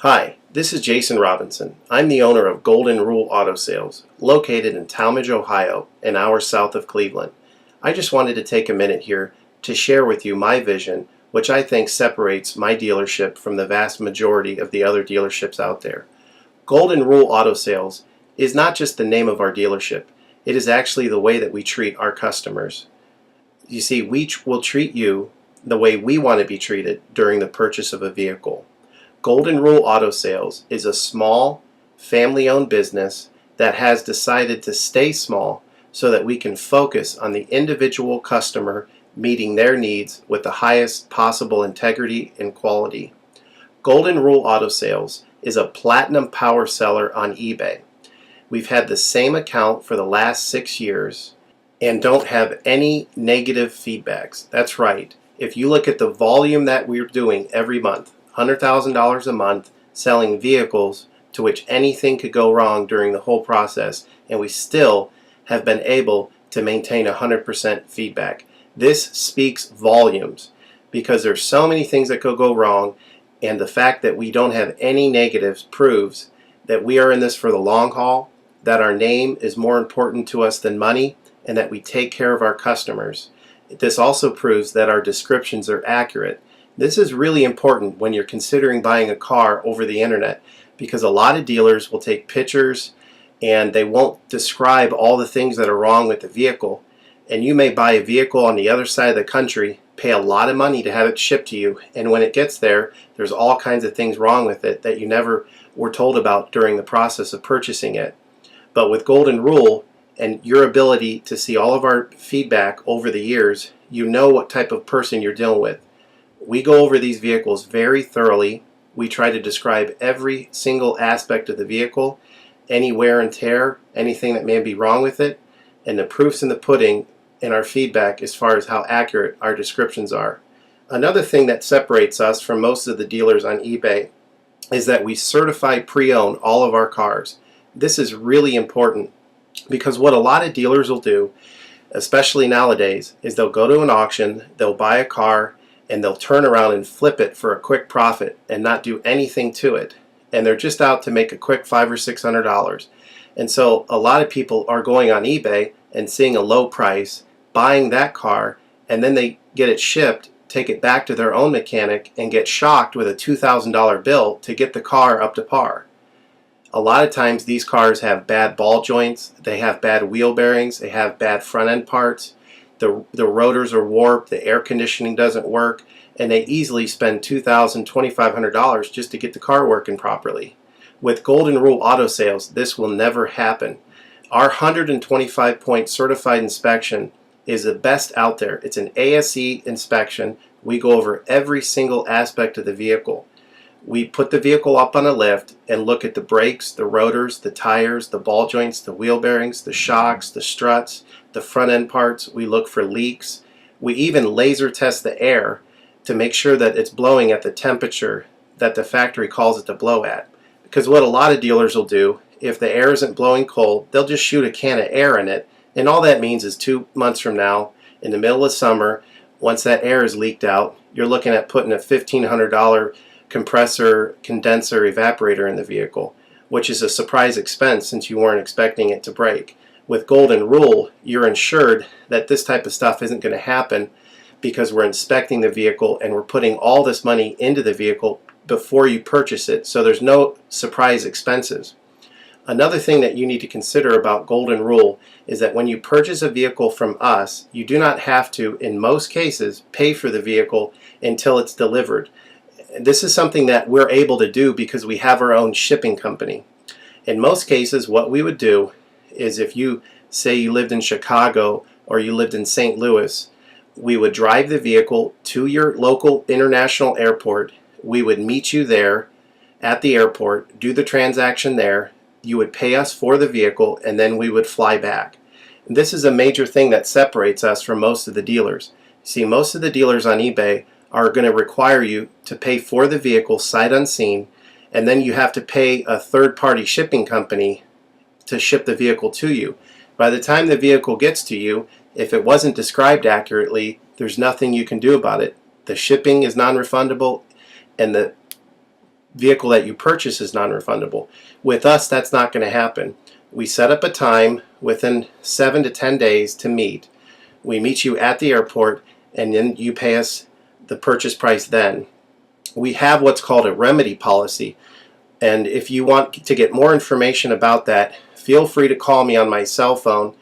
Hi, this is Jason Robinson. I'm the owner of Golden Rule Auto Sales, located in Tallmadge, Ohio, an hour south of Cleveland. I just wanted to take a minute here to share with you my vision, which I think separates my dealership from the vast majority of the other dealerships out there. Golden Rule Auto Sales is not just the name of our dealership, it is actually the way that we treat our customers. You see, we will treat you the way we want to be treated during the purchase of a vehicle. Golden Rule Auto Sales is a small, family-owned business that has decided to stay small so that we can focus on the individual customer meeting their needs with the highest possible integrity and quality. Golden Rule Auto Sales is a platinum power seller on eBay. We've had the same account for the last 6 years and don't have any negative feedbacks. That's right. If you look at the volume that we're doing every month, $100,000 a month selling vehicles to which anything could go wrong during the whole process, and we still have been able to maintain 100% feedback. This speaks volumes because there's so many things that could go wrong, and the fact that we don't have any negatives proves that we are in this for the long haul, that our name is more important to us than money, and that we take care of our customers. This also proves that our descriptions are accurate. This is really important when you're considering buying a car over the internet, because a lot of dealers will take pictures and they won't describe all the things that are wrong with the vehicle. And you may buy a vehicle on the other side of the country, pay a lot of money to have it shipped to you, and when it gets there, there's all kinds of things wrong with it that you never were told about during the process of purchasing it. But with Golden Rule and your ability to see all of our feedback over the years, you know what type of person you're dealing with. We go over these vehicles very thoroughly. We try to describe every single aspect of the vehicle, any wear and tear, anything that may be wrong with it, and the proof's in the pudding in our feedback as far as how accurate our descriptions are. Another thing that separates us from most of the dealers on eBay is that we certify pre-owned all of our cars. This is really important because what a lot of dealers will do, especially nowadays, is they'll go to an auction, they'll buy a car, and they'll turn around and flip it for a quick profit and not do anything to it. And they're just out to make a quick $500 or $600. And so a lot of people are going on eBay and seeing a low price, buying that car, and then they get it shipped, take it back to their own mechanic, and get shocked with a $2,000 bill to get the car up to par. A lot of times these cars have bad ball joints, they have bad wheel bearings, they have bad front end parts. The rotors are warped, the air conditioning doesn't work, and they easily spend $2,000, $2,500 just to get the car working properly. With Golden Rule Auto Sales, this will never happen. Our 125-point certified inspection is the best out there. It's an ASE inspection. We go over every single aspect of the vehicle. We put the vehicle up on a lift and look at the brakes, the rotors, the tires, the ball joints, the wheel bearings, the shocks, the struts, the front end parts. We look for leaks. We even laser test the air to make sure that it's blowing at the temperature that the factory calls it to blow at. Because what a lot of dealers will do, if the air isn't blowing cold, they'll just shoot a can of air in it, and all that means is 2 months from now, in the middle of summer, once that air is leaked out, you're looking at putting a $1,500 compressor, condenser, evaporator in the vehicle, which is a surprise expense since you weren't expecting it to break. With Golden Rule, you're insured that this type of stuff isn't going to happen because we're inspecting the vehicle and we're putting all this money into the vehicle before you purchase it, so there's no surprise expenses. Another thing that you need to consider about Golden Rule is that when you purchase a vehicle from us, you do not have to, in most cases, pay for the vehicle until it's delivered. This is something that we're able to do because we have our own shipping company. In most cases, what we would do is if you say you lived in Chicago or you lived in St. Louis, we would drive the vehicle to your local international airport. We would meet you there at the airport, do the transaction there. You would pay us for the vehicle, and then we would fly back. And this is a major thing that separates us from most of the dealers. See, most of the dealers on eBay are going to require you to pay for the vehicle sight unseen, and then you have to pay a third-party shipping company to ship the vehicle to you. By the time the vehicle gets to you, if it wasn't described accurately, there's nothing you can do about it. The shipping is non-refundable, and the vehicle that you purchase is non-refundable. With us, that's not going to happen. We set up a time within 7 to 10 days to meet. We meet you at the airport, and then you pay us the purchase price then. We have what's called a remedy policy, and if you want to get more information about that, feel free to call me on my cell phone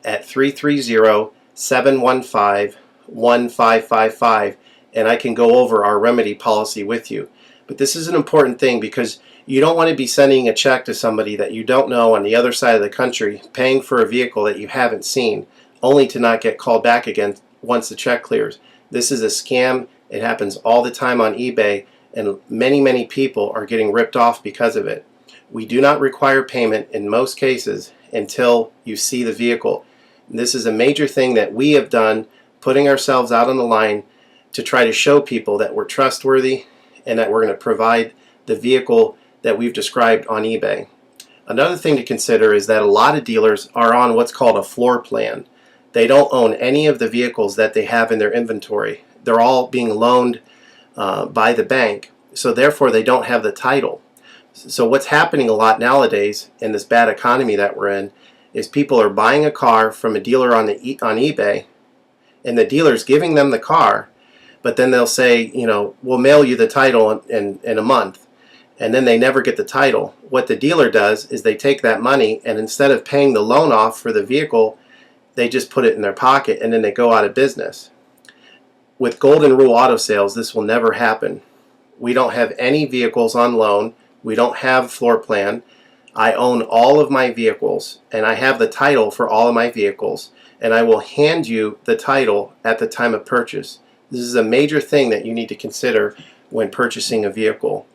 at 330-715-1555, and I can go over our remedy policy with you. But this is an important thing because you don't want to be sending a check to somebody that you don't know on the other side of the country, paying for a vehicle that you haven't seen, only to not get called back again once the check clears. This is a scam. It happens all the time on eBay, and many people are getting ripped off because of it. We do not require payment in most cases until you see the vehicle. This is a major thing that we have done, putting ourselves out on the line to try to show people that we're trustworthy and that we're going to provide the vehicle that we've described on eBay. Another thing to consider is that a lot of dealers are on what's called a floor plan. They don't own any of the vehicles that they have in their inventory. They're all being loaned by the bank, so therefore they don't have the title. So what's happening a lot nowadays in this bad economy that we're in is people are buying a car from a dealer on eBay, and the dealer's giving them the car, but then they'll say, we'll mail you the title in a month, and then they never get the title. What the dealer does is they take that money, and instead of paying the loan off for the vehicle, they just put it in their pocket, and then they go out of business. With Golden Rule Auto Sales, this will never happen. We don't have any vehicles on loan. We don't have floor plan. I own all of my vehicles, and I have the title for all of my vehicles, and I will hand you the title at the time of purchase. This is a major thing that you need to consider when purchasing a vehicle.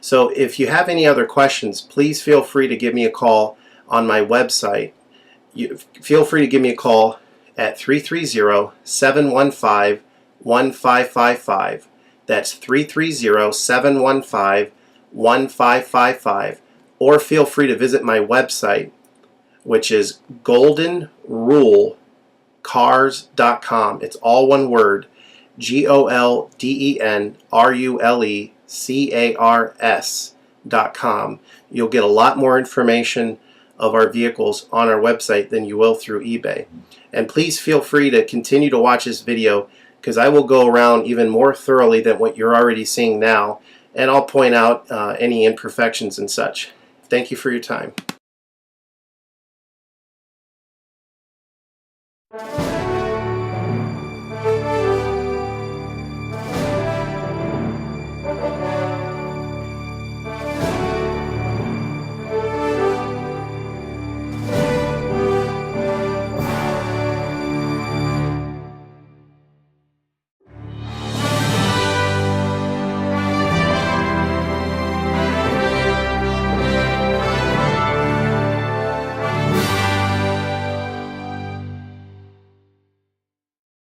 So if you have any other questions, please feel free to give me a call on my website. Feel free to give me a call at 330-715-1555. That's 330-715-1555. Or feel free to visit my website, which is goldenrulecars.com. It's all one word, goldenrulecars.com. You'll get a lot more information of our vehicles on our website than you will through eBay. And please feel free to continue to watch this video, because I will go around even more thoroughly than what you're already seeing now, and I'll point out any imperfections and such. Thank you for your time.